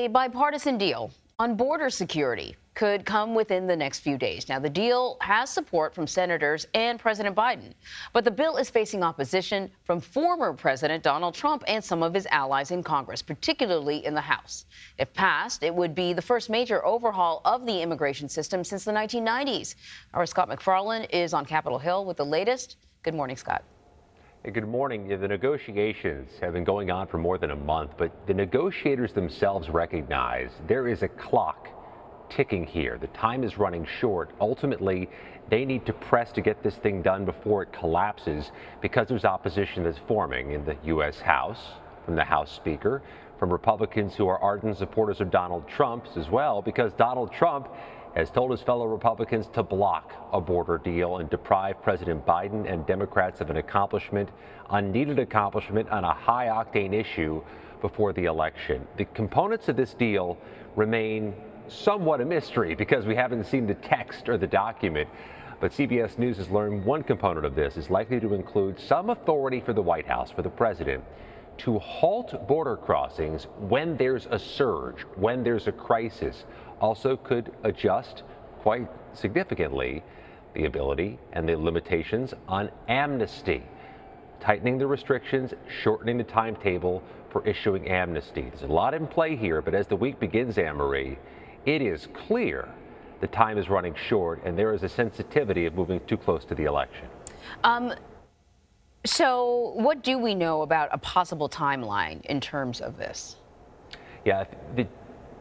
A bipartisan deal on border security could come within the next few days. Now, the deal has support from senators and President Biden, but the bill is facing opposition from former President Donald Trump and some of his allies in Congress, particularly in the House. If passed, it would be the first major overhaul of the immigration system since the 1990s. Our Scott MacFarlane is on Capitol Hill with the latest. Good morning, Scott. Good morning. The negotiations have been going on for more than a month, but the negotiators themselves recognize there is a clock ticking here. The time is running short. Ultimately, they need to press to get this thing done before it collapses because there's opposition that's forming in the U.S. House, from the House Speaker, from Republicans who are ardent supporters of Donald Trump as well, because Donald Trump has told his fellow Republicans to block a border deal and deprive President Biden and Democrats of an accomplishment, unneeded accomplishment on a high-octane issue before the election. The components of this deal remain somewhat a mystery because we haven't seen the text or the document. But CBS News has learned one component of this is likely to include some authority for the White House, for the president, to halt border crossings when there's a surge, when there's a crisis. Also could adjust quite significantly the ability and the limitations on amnesty, tightening the restrictions, shortening the timetable for issuing amnesty. There's a lot in play here, but as the week begins, Anne-Marie, it is clear the time is running short and there is a sensitivity of moving too close to the election. So what do we know about a possible timeline in terms of this? Yeah, the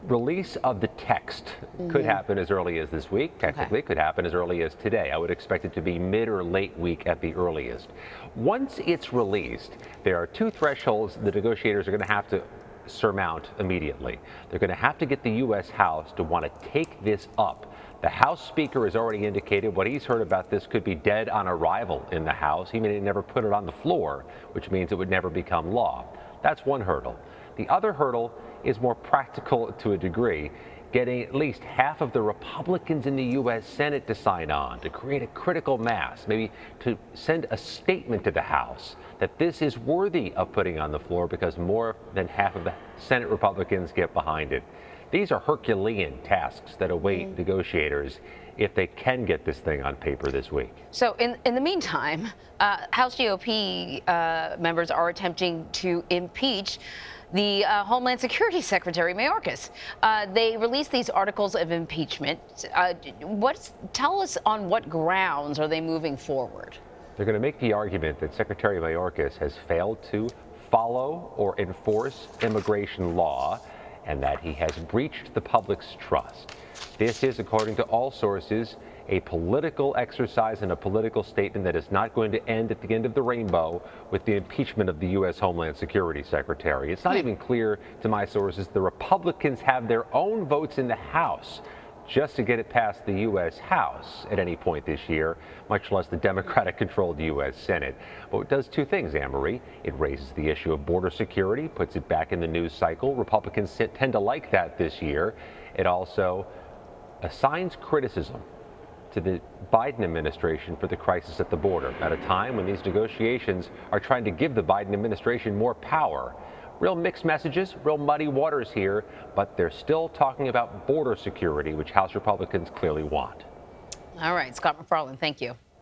release of the text could happen as early as this week. Technically, could happen as early as today. I would expect it to be mid or late week at the earliest. Once it's released, there are two thresholds the negotiators are going to have to surmount immediately. They're going to have to get the U.S. House to want to take this up. The House Speaker has already indicated what he's heard about this could be dead on arrival in the House. He may never put it on the floor, which means it would never become law. That's one hurdle. The other hurdle is more practical to a degree, getting at least half of the Republicans in the U.S. Senate to sign on, to create a critical mass, maybe to send a statement to the House that this is worthy of putting on the floor because more than half of the Senate Republicans get behind it. These are Herculean tasks that await negotiators if they can get this thing on paper this week. So in the meantime, House GOP members are attempting to impeach the Homeland Security Secretary, Mayorkas. They released these articles of impeachment. Tell us on what grounds are they moving forward? They're going to make the argument that Secretary Mayorkas has failed to follow or enforce immigration law and that he has breached the public's trust. This is, according to all sources, a political exercise and a political statement that is not going to end at the end of the rainbow with the impeachment of the U.S. Homeland Security Secretary. It's not even clear to my sources the Republicans have their own votes in the House just to get it past the U.S. House at any point this year, much less the Democratic-controlled U.S. Senate. But it does two things, Anne-Marie. It raises the issue of border security, puts it back in the news cycle. Republicans tend to like that this year. It also assigns criticism to the Biden administration for the crisis at the border at a time when these negotiations are trying to give the Biden administration more power. Real mixed messages, real muddy waters here, but they're still talking about border security, which House Republicans clearly want. All right, Scott MacFarlane, thank you.